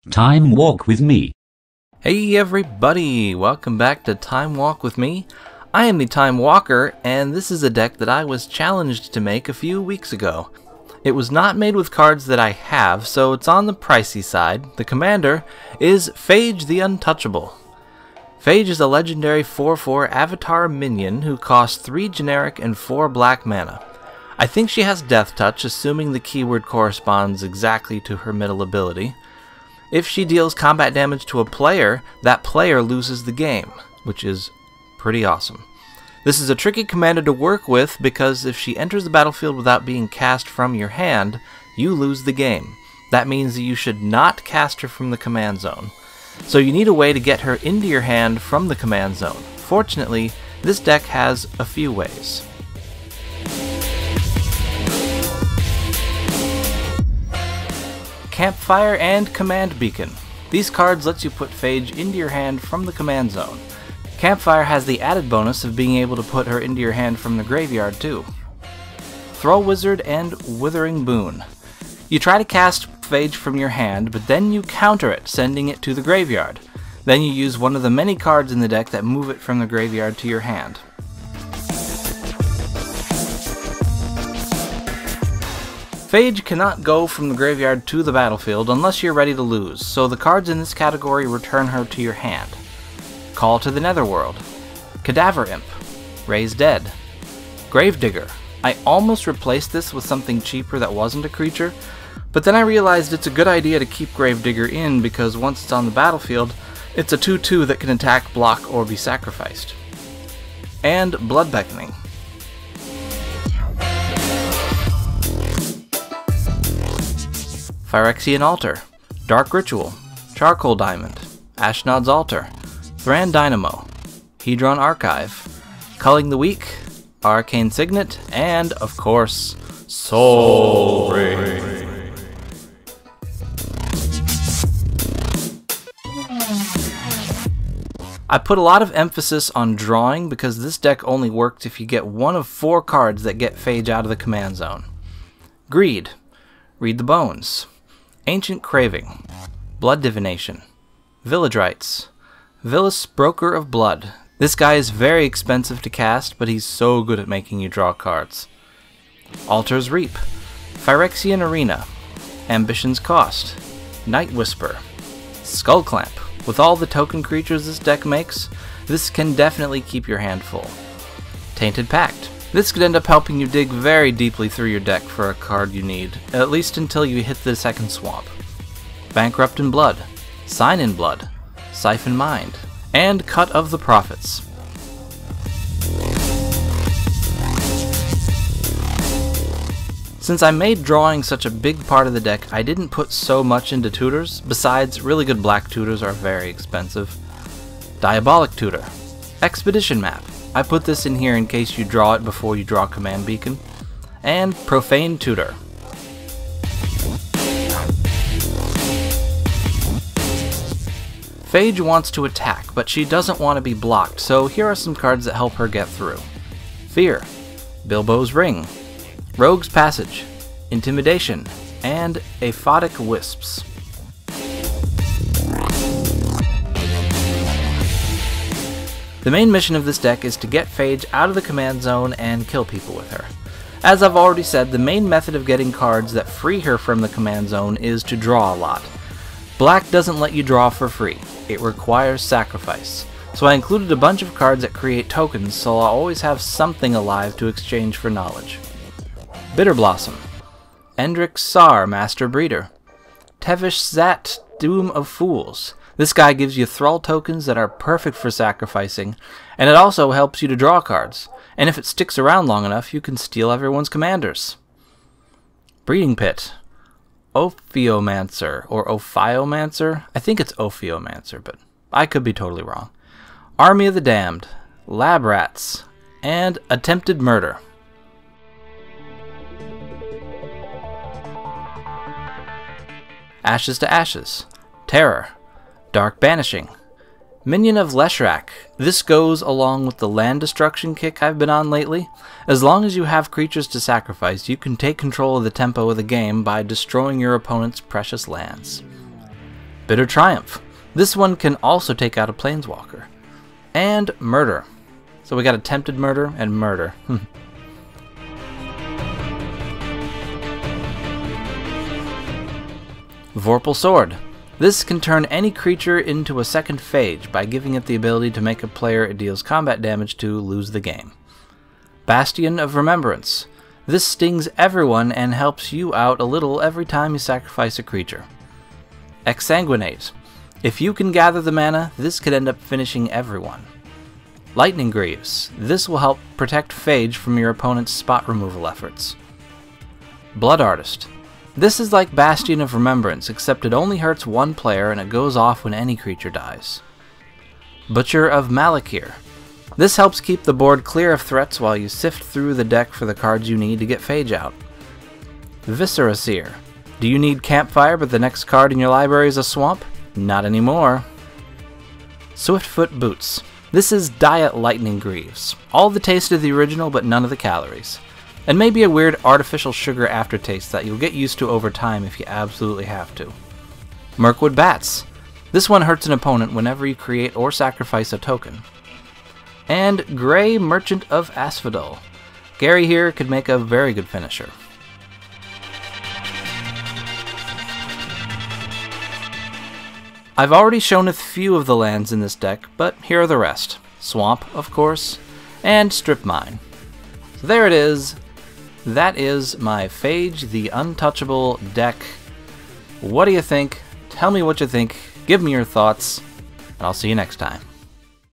Time Walk with me. Hey everybody, welcome back to Time Walk with me. I am the Time Walker, and this is a deck that I was challenged to make a few weeks ago. It was not made with cards that I have, so it's on the pricey side. The commander is Phage the Untouchable. Phage is a legendary 4/4 avatar minion who costs 3 generic and 4 black mana. I think she has Death Touch, assuming the keyword corresponds exactly to her middle ability. If she deals combat damage to a player, that player loses the game, which is pretty awesome. This is a tricky commander to work with because if she enters the battlefield without being cast from your hand, you lose the game. That means that you should not cast her from the command zone. So you need a way to get her into your hand from the command zone. Fortunately, this deck has a few ways. Campfire and Command Beacon. These cards lets you put Phage into your hand from the command zone. Campfire has the added bonus of being able to put her into your hand from the graveyard too. Throw Wizard and Withering Boon. You try to cast Phage from your hand, but then you counter it, sending it to the graveyard. Then you use one of the many cards in the deck that move it from the graveyard to your hand. Phage cannot go from the graveyard to the battlefield unless you're ready to lose, so the cards in this category return her to your hand. Call to the Netherworld, Cadaver Imp, Raise Dead, Gravedigger. I almost replaced this with something cheaper that wasn't a creature, but then I realized it's a good idea to keep Gravedigger in because once it's on the battlefield, it's a 2/2 that can attack, block, or be sacrificed. And Blood Beckoning. Phyrexian Altar, Dark Ritual, Charcoal Diamond, Ashnod's Altar, Thran Dynamo, Hedron Archive, Culling the Weak, Arcane Signet, and, of course, Soul Ring. I put a lot of emphasis on drawing because this deck only works if you get one of 4 cards that get Phage out of the command zone. Greed, Read the Bones, Ancient Craving, Blood Divination, Village Rites, Vilis Broker of Blood. This guy is very expensive to cast, but he's so good at making you draw cards. Altar's Reap, Phyrexian Arena, Ambition's Cost, Night Whisper, Skull Clamp. With all the token creatures this deck makes, this can definitely keep your hand full. Tainted Pact. This could end up helping you dig very deeply through your deck for a card you need, at least until you hit the second swamp. Bankrupt in Blood, Sign in Blood, Siphon Mind, and Cut of the Prophets. Since I made drawing such a big part of the deck, I didn't put so much into tutors. Besides, really good black tutors are very expensive. Diabolic Tutor, Expedition Map. I put this in here in case you draw it before you draw Command Beacon. And Profane Tutor. Phage wants to attack, but she doesn't want to be blocked, so here are some cards that help her get through. Fear, Bilbo's Ring, Rogue's Passage, Intimidation, and Aphotic Wisps. The main mission of this deck is to get Phage out of the command zone and kill people with her. As I've already said, the main method of getting cards that free her from the command zone is to draw a lot. Black doesn't let you draw for free. It requires sacrifice. So I included a bunch of cards that create tokens, so I'll always have something alive to exchange for knowledge. Bitter Blossom, Endrick Sar, Master Breeder, Tevish Zat, Doom of Fools. This guy gives you Thrall tokens that are perfect for sacrificing, and it also helps you to draw cards, and if it sticks around long enough, you can steal everyone's commanders. Breeding Pit, Ophiomancer, or Ophiomancer? I think it's Ophiomancer, but I could be totally wrong. Army of the Damned, Lab Rats, and Attempted Murder. Ashes to Ashes, Terror, Dark Banishing, Minion of Leshrac. This goes along with the land destruction kick I've been on lately. As long as you have creatures to sacrifice, you can take control of the tempo of the game by destroying your opponent's precious lands. Bitter Triumph. This one can also take out a Planeswalker. And Murder. So we got Attempted Murder and Murder. Vorpal Sword. This can turn any creature into a second Phage by giving it the ability to make a player it deals combat damage to lose the game. Bastion of Remembrance. This stings everyone and helps you out a little every time you sacrifice a creature. Exsanguinate. If you can gather the mana, this could end up finishing everyone. Lightning Greaves. This will help protect Phage from your opponent's spot removal efforts. Blood Artist. This is like Bastion of Remembrance, except it only hurts one player and it goes off when any creature dies. Butcher of Malakir. This helps keep the board clear of threats while you sift through the deck for the cards you need to get Phage out. Viscera Seer. Do you need Campfire but the next card in your library is a swamp? Not anymore. Swiftfoot Boots. This is Diet Lightning Greaves. All the taste of the original but none of the calories. And maybe a weird artificial sugar aftertaste that you'll get used to over time if you absolutely have to. Mirkwood Bats. This one hurts an opponent whenever you create or sacrifice a token. And Grey Merchant of Asphodel. Gary here could make a very good finisher. I've already shown a few of the lands in this deck, but here are the rest. Swamp, of course, and Strip Mine. So there it is. That is my Phage the Untouchable deck. What do you think? Tell me what you think. Give me your thoughts, and I'll see you next time.